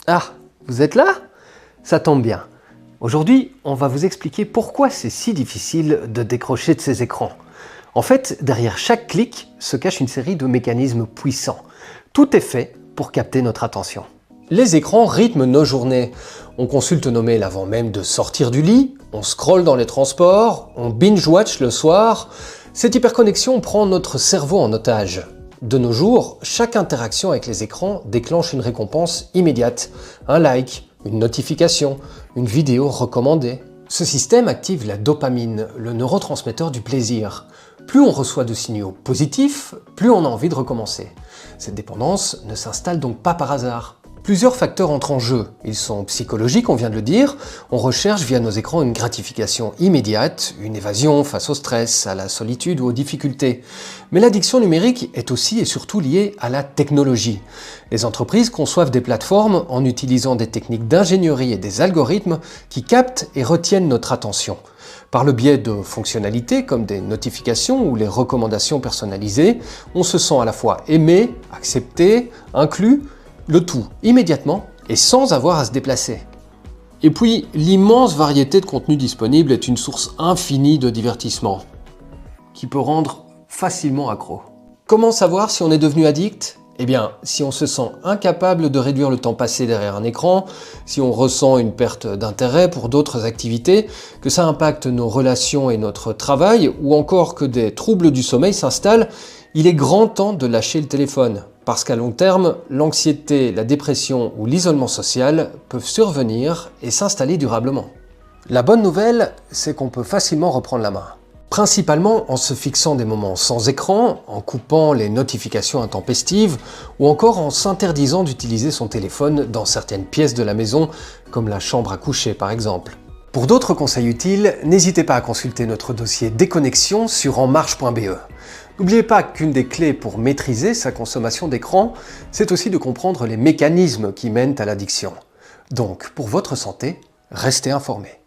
Ah, vous êtes là? Ça tombe bien. Aujourd'hui, on va vous expliquer pourquoi c'est si difficile de décrocher de ces écrans. En fait, derrière chaque clic se cache une série de mécanismes puissants. Tout est fait pour capter notre attention. Les écrans rythment nos journées. On consulte nos mails avant même de sortir du lit, on scrolle dans les transports, on binge-watch le soir. Cette hyperconnexion prend notre cerveau en otage. De nos jours, chaque interaction avec les écrans déclenche une récompense immédiate. Un like, une notification, une vidéo recommandée. Ce système active la dopamine, le neurotransmetteur du plaisir. Plus on reçoit de signaux positifs, plus on a envie de recommencer. Cette dépendance ne s'installe donc pas par hasard. Plusieurs facteurs entrent en jeu. Ils sont psychologiques, on vient de le dire. On recherche via nos écrans une gratification immédiate, une évasion face au stress, à la solitude ou aux difficultés. Mais l'addiction numérique est aussi et surtout liée à la technologie. Les entreprises conçoivent des plateformes en utilisant des techniques d'ingénierie et des algorithmes qui captent et retiennent notre attention. Par le biais de fonctionnalités comme des notifications ou les recommandations personnalisées, on se sent à la fois aimé, accepté, inclus, le tout immédiatement et sans avoir à se déplacer. Et puis, l'immense variété de contenus disponibles est une source infinie de divertissement, qui peut rendre facilement accro. Comment savoir si on est devenu addict ? Eh bien, si on se sent incapable de réduire le temps passé derrière un écran, si on ressent une perte d'intérêt pour d'autres activités, que ça impacte nos relations et notre travail, ou encore que des troubles du sommeil s'installent, il est grand temps de lâcher le téléphone. Parce qu'à long terme, l'anxiété, la dépression ou l'isolement social peuvent survenir et s'installer durablement. La bonne nouvelle, c'est qu'on peut facilement reprendre la main. Principalement en se fixant des moments sans écran, en coupant les notifications intempestives ou encore en s'interdisant d'utiliser son téléphone dans certaines pièces de la maison, comme la chambre à coucher par exemple. Pour d'autres conseils utiles, n'hésitez pas à consulter notre dossier déconnexion sur enmarche.be. N'oubliez pas qu'une des clés pour maîtriser sa consommation d'écran, c'est aussi de comprendre les mécanismes qui mènent à l'addiction. Donc, pour votre santé, restez informés.